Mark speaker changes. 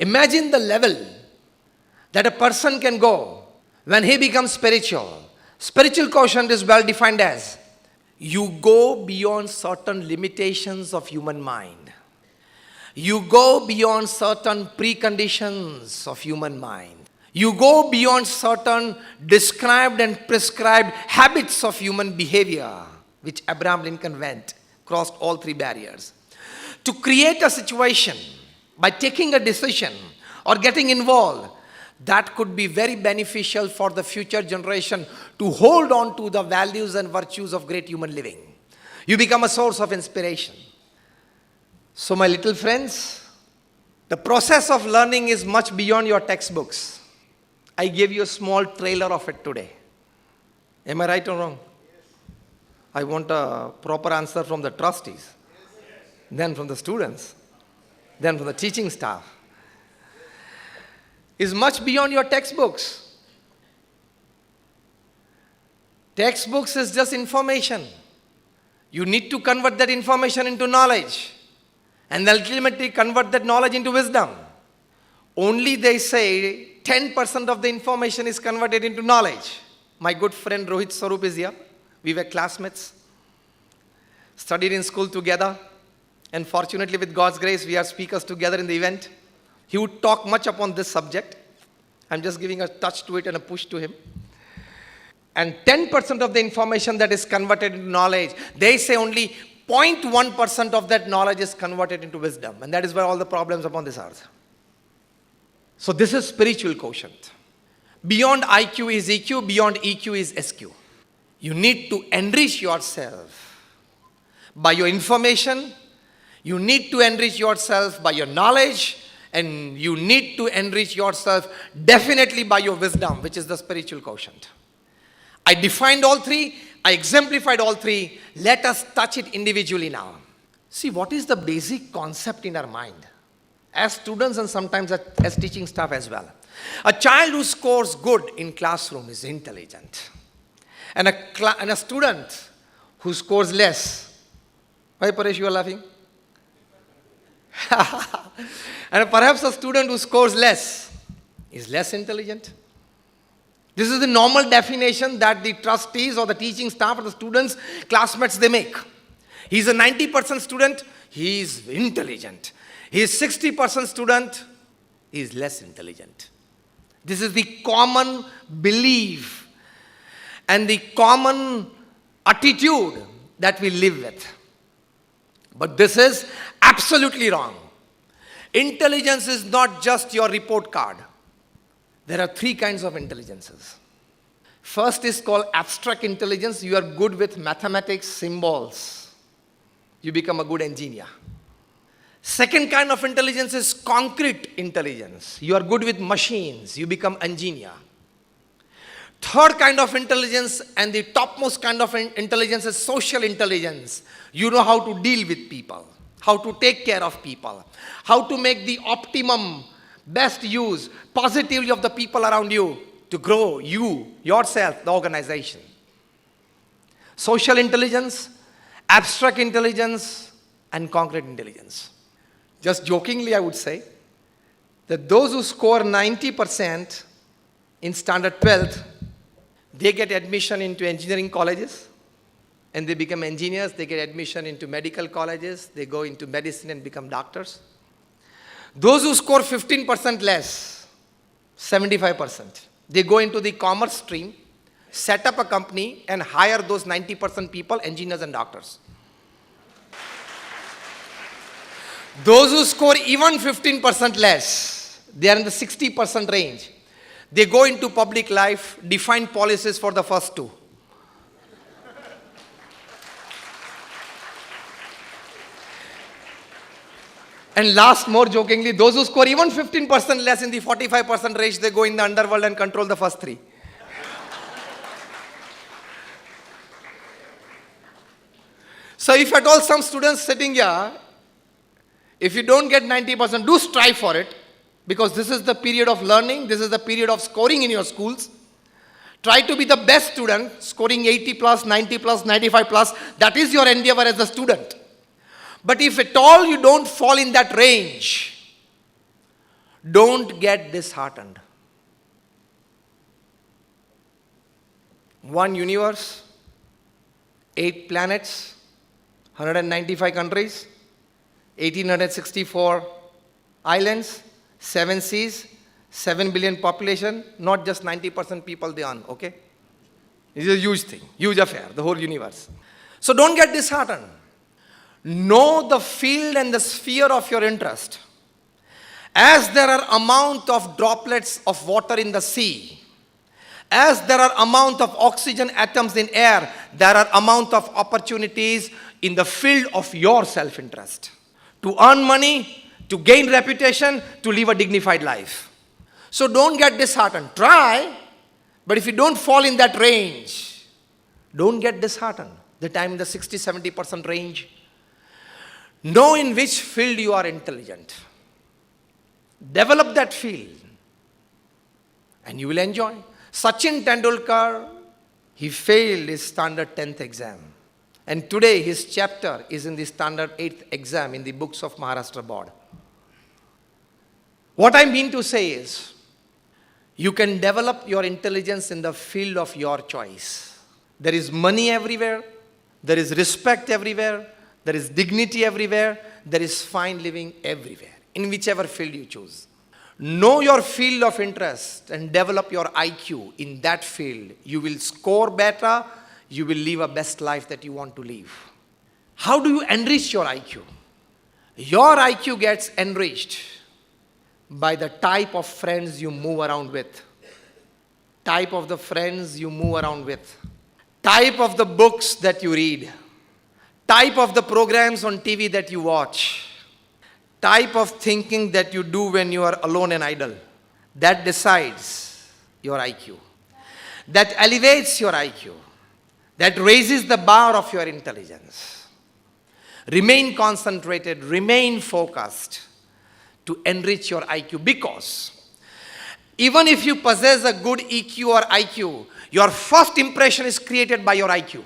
Speaker 1: Imagine the level that a person can go when he becomes spiritual. Spiritual quotient is well defined as you go beyond certain limitations of human mind. You go beyond certain preconditions of human mind. You go beyond certain described and prescribed habits of human behavior, which Abraham Lincoln went, crossed all three barriers. To create a situation by taking a decision or getting involved, that could be very beneficial for the future generation to hold on to the values and virtues of great human living. You become a source of inspiration. So my little friends, the process of learning is much beyond your textbooks. I gave you a small trailer of it today. Am I right or wrong? I want a proper answer from the trustees, then from the students, then from the teaching staff. Is much beyond your textbooks. Textbooks is just information. You need to convert that information into knowledge and ultimately convert that knowledge into wisdom. Only they say 10% of the information is converted into knowledge. My good friend Rohit Swarup is here. We were classmates, studied in school together, and fortunately with God's grace we are speakers together in the event. He would talk much upon this subject. I'm just giving a touch to it and a push to him. And 10% of the information that is converted into knowledge, they say only 0.1% of that knowledge is converted into wisdom. And that is where all the problems upon this earth. So this is spiritual quotient. Beyond IQ is EQ, beyond EQ is SQ. You need to enrich yourself by your information. You need to enrich yourself by your knowledge. And you need to enrich yourself definitely by your wisdom, which is the spiritual quotient. I defined all three. I exemplified all three. Let us touch it individually now. See, what is the basic concept in our mind? As students and sometimes as teaching staff as well. A child who scores good in classroom is intelligent. And a student who scores less. Why, Paresh, you are laughing? And perhaps a student who scores less is less intelligent. This is the normal definition that the trustees or the teaching staff or the students, classmates, they make. He's a 90% student, he is intelligent. He is 60% student, he is less intelligent. This is the common belief and the common attitude that we live with. But this is absolutely wrong. Intelligence is not just your report card. There are three kinds of intelligences. First is called abstract intelligence. You are good with mathematics, symbols. You become a good engineer. Second kind of intelligence is concrete intelligence. You are good with machines. You become engineer. Third kind of intelligence and the topmost kind of intelligence is social intelligence. You know how to deal with people, how to take care of people, how to make the optimum, best use positively of the people around you to grow you, yourself, the organization. Social intelligence, abstract intelligence, and concrete intelligence. Just jokingly, I would say that those who score 90% in standard 12th, they get admission into engineering colleges and they become engineers. They get admission into medical colleges. They go into medicine and become doctors. Those who score 15% less, 75%, they go into the commerce stream, set up a company and hire those 90% people, engineers and doctors. Those who score even 15% less, they are in the 60% range. They go into public life, define policies for the first two. And last, more jokingly, those who score even 15% less in the 45% range, they go in the underworld and control the first three. So if at all some students sitting here, if you don't get 90%, do strive for it. Because this is the period of learning, this is the period of scoring in your schools. Try to be the best student, scoring 80 plus, 90 plus, 95 plus. That is your endeavor as a student. But if at all you don't fall in that range, Don't get disheartened. One universe, 8 planets, 195 countries, 1864 islands, 7 seas, 7 billion population, not just 90% people they earn, okay? It's a huge thing, huge affair, the whole universe. So don't get disheartened. Know the field and the sphere of your interest. As there are amount of droplets of water in the sea, as there are amount of oxygen atoms in air, there are amount of opportunities in the field of your self-interest. To earn money, to gain reputation, to live a dignified life. So don't get disheartened. Try, but if you don't fall in that range, don't get disheartened. The time in the 60-70% range. Know in which field you are intelligent. Develop that field, and you will enjoy. Sachin Tendulkar, he failed his standard 10th exam. And today his chapter is in the standard 8th exam in the books of Maharashtra board. What I mean to say is, you can develop your intelligence in the field of your choice. There is money everywhere. There is respect everywhere. There is dignity everywhere. There is fine living everywhere, in whichever field you choose. Know your field of interest and develop your IQ in that field. You will score better. You will live a best life that you want to live. How do you enrich your IQ? Your IQ gets enriched by the type of friends you move around with. Type of the friends you move around with. Type of the books that you read. Type of the programs on TV that you watch. Type of thinking that you do when you are alone and idle. That decides your IQ. That elevates your IQ. That raises the bar of your intelligence. Remain concentrated, remain focused to enrich your IQ, because even if you possess a good EQ or IQ, your first impression is created by your IQ.